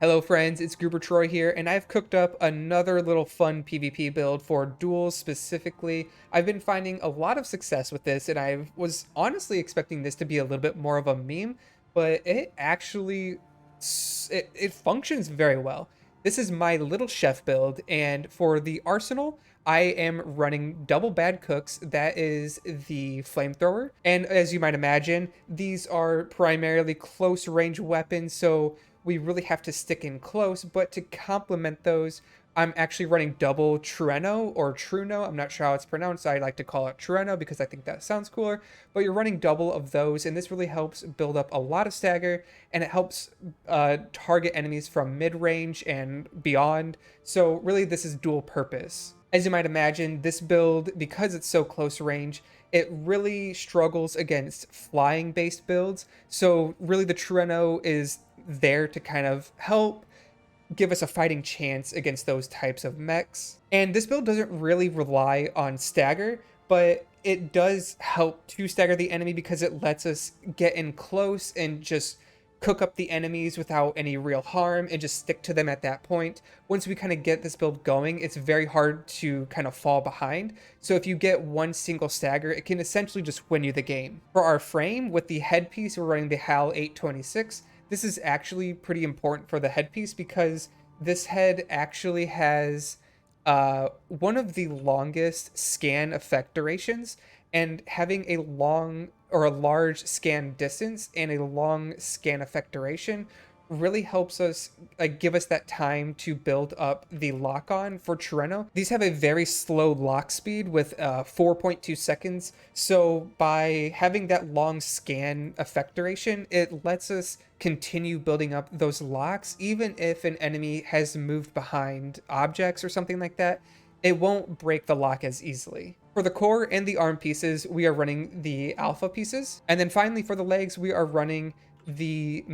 Hello friends, it's Gruber Troy here, and I've cooked up another little fun PvP build for duels specifically. I've been finding a lot of success with this, and I was honestly expecting this to be a little bit more of a meme, but it actually it functions very well. This is my little chef build, and for the arsenal, I am running double bad cooks. That is the flamethrower, and as you might imagine, these are primarily close range weapons, so we really have to stick in close. But to complement those, I'm actually running double TRUENO or TRUENO. I'm not sure how it's pronounced. I like to call it TRUENO because I think that sounds cooler. But you're running double of those, and this really helps build up a lot of stagger, and it helps target enemies from mid-range and beyond. So really, this is dual purpose. As you might imagine, this build, because it's so close range, it really struggles against flying based builds. So really the TRUENO is there to kind of help give us a fighting chance against those types of mechs. And this build doesn't really rely on stagger, but it does help to stagger the enemy because it lets us get in close and just cook up the enemies without any real harm and just stick to them at that point. Once we kind of get this build going, it's very hard to kind of fall behind. So if you get one single stagger, it can essentially just win you the game. For our frame, with the headpiece, we're running the HAL 826. This is actually pretty important for the headpiece because this head actually has one of the longest scan effect durations, and having a long or a large scan distance and a long scan effect duration really helps us give us that time to build up the lock on for TRUENO. These have a very slow lock speed with 4.2 seconds. So by having that long scan effect duration, it lets us continue building up those locks even if an enemy has moved behind objects or something like that. It won't break the lock as easily. For the core and the arm pieces, we are running the alpha pieces. And then finally for the legs, we are running the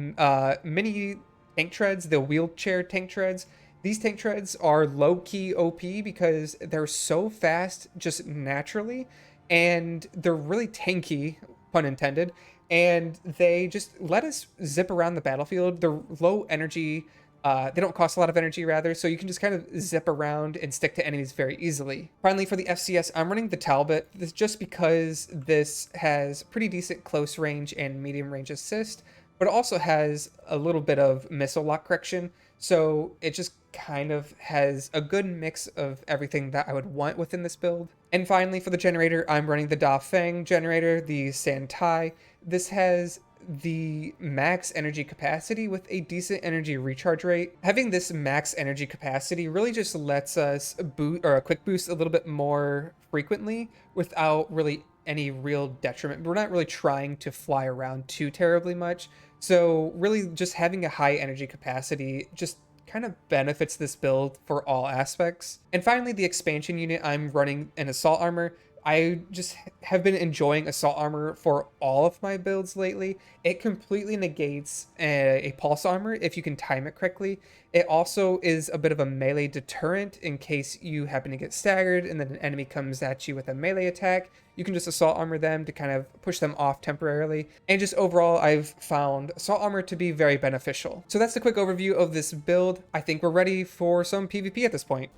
mini tank treads, the wheelchair tank treads. These tank treads are low-key OP because they're so fast just naturally, and they're really tanky, pun intended, and they just let us zip around the battlefield. They're low energy. They don't cost a lot of energy, rather, so you can just kind of zip around and stick to enemies very easily. Finally, for the FCS, I'm running the Talbot, this just because this has pretty decent close range and medium range assist, but it also has a little bit of missile lock correction, so it just kind of has a good mix of everything that I would want within this build. And finally, for the generator, I'm running the Da Feng generator, the Santai. This has the max energy capacity with a decent energy recharge rate. Having this max energy capacity really just lets us boot or a quick boost a little bit more frequently without really any real detriment. We're not really trying to fly around too terribly much. So really just having a high energy capacity just kind of benefits this build for all aspects. And finally, the expansion unit, I'm running an assault armor. I just have been enjoying assault armor for all of my builds lately. It completely negates a pulse armor if you can time it correctly. It also is a bit of a melee deterrent in case you happen to get staggered and then an enemy comes at you with a melee attack. You can just assault armor them to kind of push them off temporarily. And just overall, I've found assault armor to be very beneficial. So that's a quick overview of this build. I think we're ready for some PvP at this point.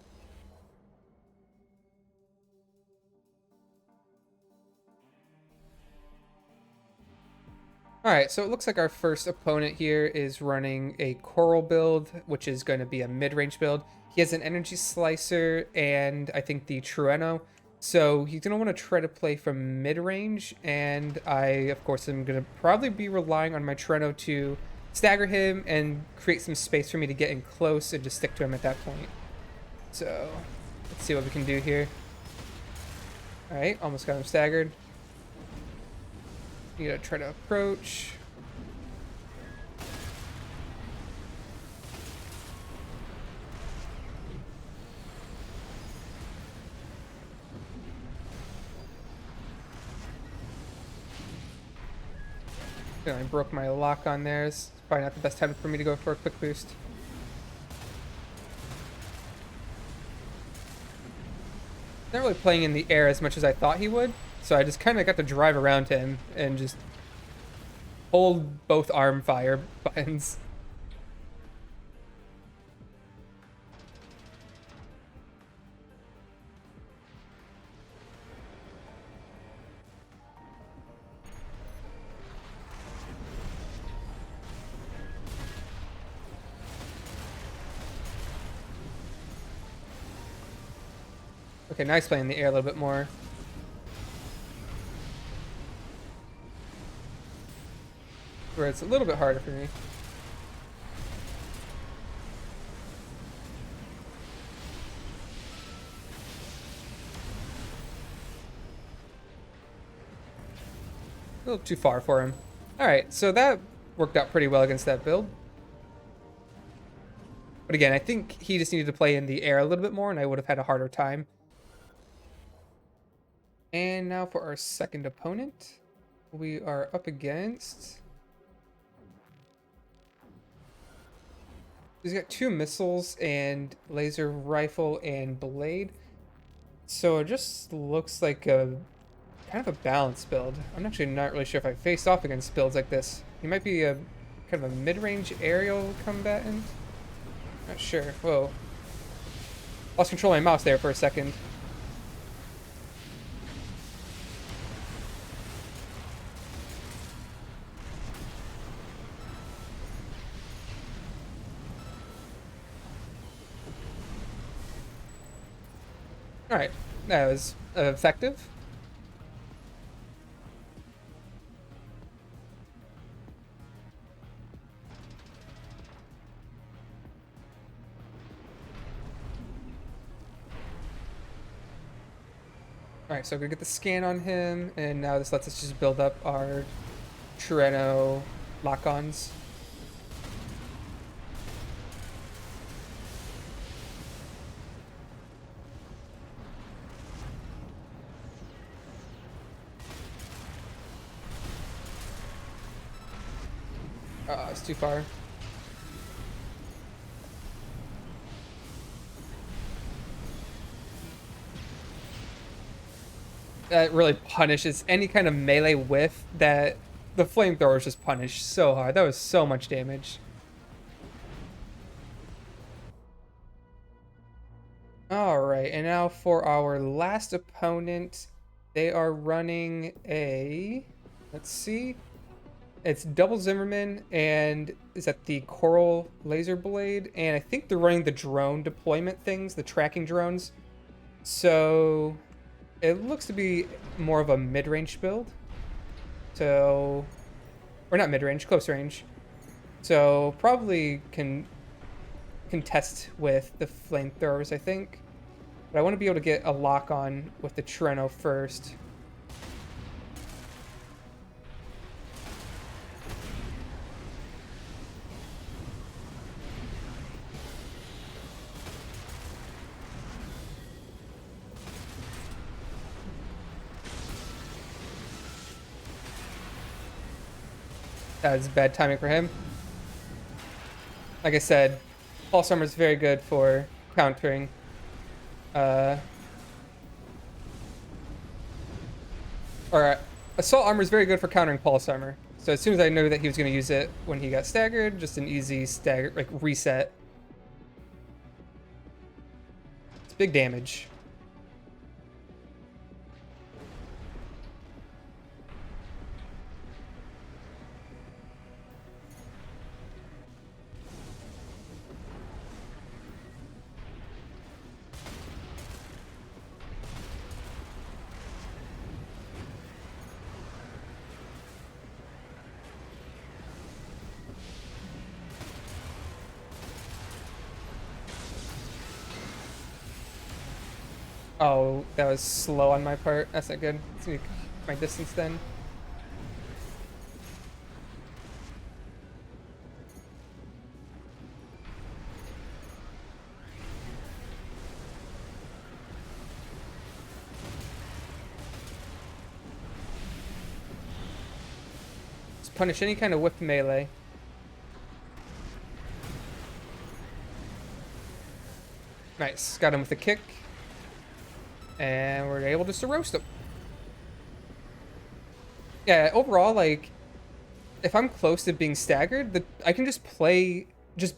Alright, so it looks like our first opponent here is running a Coral build, which is going to be a mid-range build. He has an Energy Slicer and I think the TRUENO, so he's going to want to try to play from mid-range, and I, of course, am going to probably be relying on my TRUENO to stagger him and create some space for me to get in close and just stick to him at that point. So, let's see what we can do here. Alright, almost got him staggered. You gotta try to approach. I broke my lock on there. It's probably not the best time for me to go for a quick boost. Not really playing in the air as much as I thought he would, so I just kind of got to drive around him and just hold both arm fire buttons. Okay, nice playing in the air a little bit more. Where it's a little bit harder for me. A little too far for him. Alright, so that worked out pretty well against that build. But again, I think he just needed to play in the air a little bit more and I would have had a harder time. And now for our second opponent. We are up against... He's got 2 missiles and laser rifle and blade. So it just looks like a kind of a balanced build. I'm actually not really sure if I faced off against builds like this. He might be a kind of a mid-range aerial combatant. Not sure. Whoa. Lost control of my mouse there for a second. Alright, that was effective. Alright, so we're gonna get the scan on him, and now this lets us just build up our TRUENO lock-ons. It's too far. That really punishes any kind of melee whiff that the flamethrowers just punish so hard. That was so much damage. Alright, and now for our last opponent, they are running a... Let's see. It's double Zimmerman, and is that the Coral Laser Blade? And I think they're running the drone deployment things, the tracking drones. So it looks to be more of a mid-range build. So, or not mid-range, close range. So probably can contest with the flamethrowers, I think. But I want to be able to get a lock on with the TRUENO first. That was bad timing for him. Like I said, Pulse Armor is very good for countering. Assault Armor is very good for countering Pulse Armor. So as soon as I knew that he was going to use it when he got staggered, just an easy stagger, like reset. It's big damage. Oh, that was slow on my part. That's not good. Let's see my distance then. Just punish any kind of whip melee. Nice. Got him with a kick. And we're able just to roast them. Yeah, overall, like, if I'm close to being staggered, I can just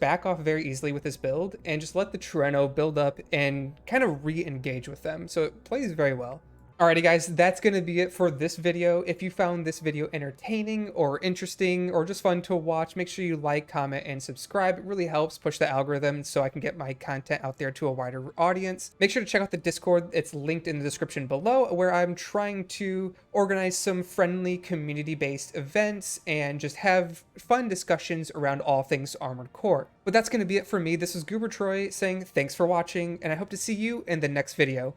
back off very easily with this build and just let the TRUENO build up and kind of re-engage with them. So it plays very well. Alrighty guys, that's going to be it for this video. If you found this video entertaining or interesting or just fun to watch, make sure you like, comment, and subscribe. It really helps push the algorithm so I can get my content out there to a wider audience. Make sure to check out the Discord. It's linked in the description below, where I'm trying to organize some friendly community-based events and just have fun discussions around all things Armored Core. But that's going to be it for me. This is Goober Troy saying thanks for watching, and I hope to see you in the next video.